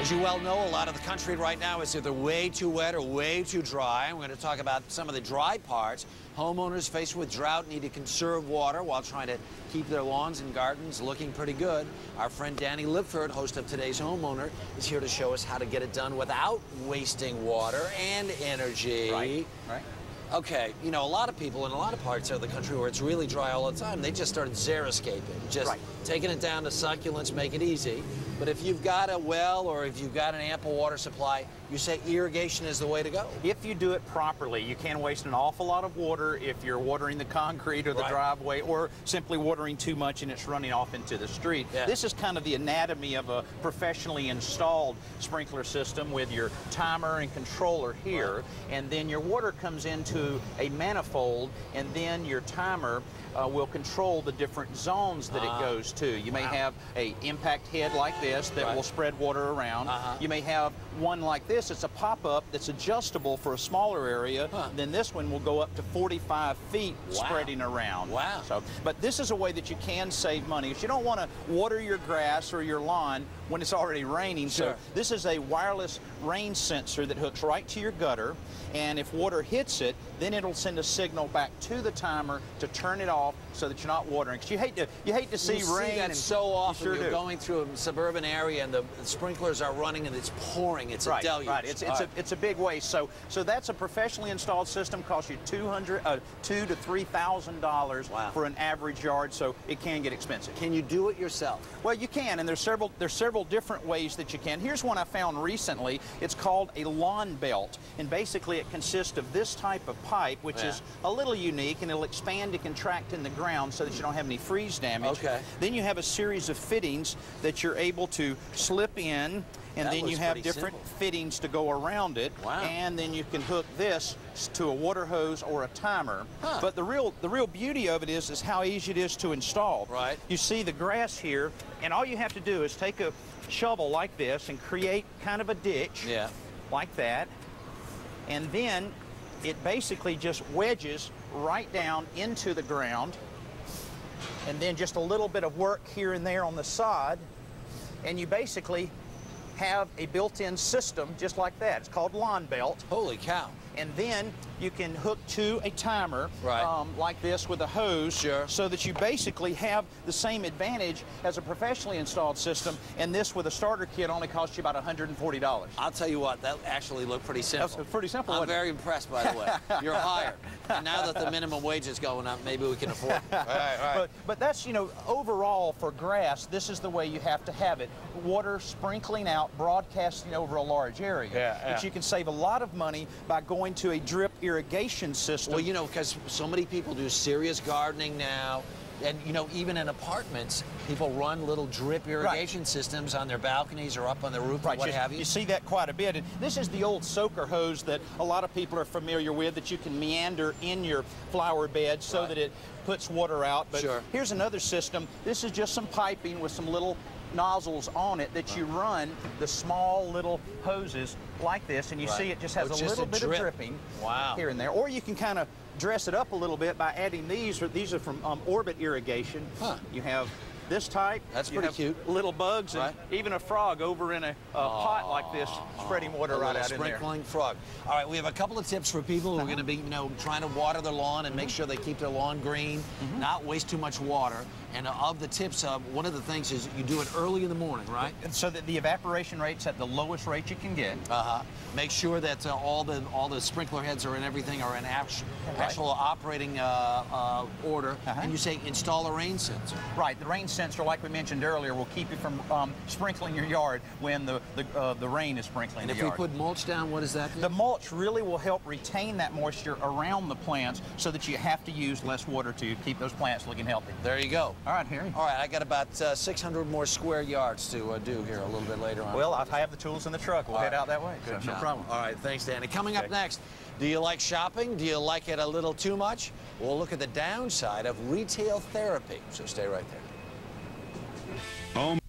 As you well know, a lot of the country right now is either way too wet or way too dry. We're going to talk about some of the dry parts. Homeowners faced with drought need to conserve water while trying to keep their lawns and gardens looking pretty good. Our friend Danny Lipford, host of Today's Homeowner, is here to show us how to get it done without wasting water and energy. Right. Okay, you know, a lot of people in a lot of parts of the country where it's really dry all the time, they just started xeriscaping, just taking it down to succulents, make it easy. But if you've got a well or if you've got an ample water supply, you say irrigation is the way to go. If you do it properly, you can waste an awful lot of water if you're watering the concrete or the driveway or simply watering too much and it's running off into the street. Yeah. This is kind of the anatomy of a professionally installed sprinkler system with your timer and controller here, and then your water comes into a manifold, and then your timer will control the different zones that it goes to. You may have a impact head like this that will spread water around. You may have one like this. It's a pop-up that's adjustable for a smaller area. Then this one will go up to 45 feet spreading around. So, but this is a way that you can save money. If you don't want to water your grass or your lawn when it's already raining, so this is a wireless rain sensor that hooks right to your gutter, and if water hits it, then it'll send a signal back to the timer to turn it off so that you're not watering. Because you hate to see rain. See that so often. You're going through a suburban area and the sprinklers are running and it's pouring. It's a deluge. It's a big waste. So that's a professionally installed system. Costs you $2,000 to $3,000 for an average yard. So it can get expensive. Can you do it yourself? Well, you can, and there's several different ways that you can. Here's one I found recently. It's called a lawn belt, and basically it consists of this type of pipe, which is a little unique, and it'll expand and contract in the ground so that you don't have any freeze damage. Then you have a series of fittings that you're able to slip in, and then you have different fittings to go around it, and then you can hook this to a water hose or a timer. But the real beauty of it is how easy it is to install. You see the grass here, and all you have to do is take a shovel like this and create kind of a ditch like that, and then it basically just wedges right down into the ground, and then just a little bit of work here and there on the side, and you basically have a built-in system just like that. It's called lawn belt. Holy cow. And then you can hook to a timer like this with a hose, so that you basically have the same advantage as a professionally installed system, and this with a starter kit only costs you about $140. I'll tell you what, that actually looked pretty simple. That's pretty simple. I'm very impressed, by the way. You're hired. And now that the minimum wage is going up, maybe we can afford it. But that's, you know, overall for grass, this is the way you have to have it. Water sprinkling out, broadcasting over a large area. But you can save a lot of money by going to a drip irrigation system. Well, you know, because so many people do serious gardening now, and, you know, even in apartments, people run little drip irrigation systems on their balconies or up on the roof or what have you. You see that quite a bit. And this is the old soaker hose that a lot of people are familiar with, that you can meander in your flower bed so that it puts water out. But here's another system. This is just some piping with some little nozzles on it that you run the small little hoses like this, and you see it just has a little bit of dripping here and there. Or you can kind of dress it up a little bit by adding these. These are from Orbit Irrigation. You have this type. That's pretty cute. Little bugs and even a frog over in a pot like this, spreading water right out in there. Sprinkling frog. All right, we have a couple of tips for people who are going to be, you know, trying to water their lawn and make sure they keep their lawn green, not waste too much water. And of the tips, one of the things is you do it early in the morning, right? And so that the evaporation rate's at the lowest rate you can get. Make sure that all the sprinkler heads are in everything are in actual operating order. And you say install a rain sensor. Right. The rain sensor, like we mentioned earlier, will keep you from sprinkling your yard when the rain is sprinkling the yard. And if we put mulch down, what does that do? The mulch really will help retain that moisture around the plants so that you have to use less water to keep those plants looking healthy. There you go. All right, Harry. All right, I got about 600 more square yards to do here a little bit later on. Well, I have the tools in the truck. We'll head out that way. Good no problem. All right, thanks, Danny. Coming up next, do you like shopping? Do you like it a little too much? We'll look at the downside of retail therapy. So stay right there.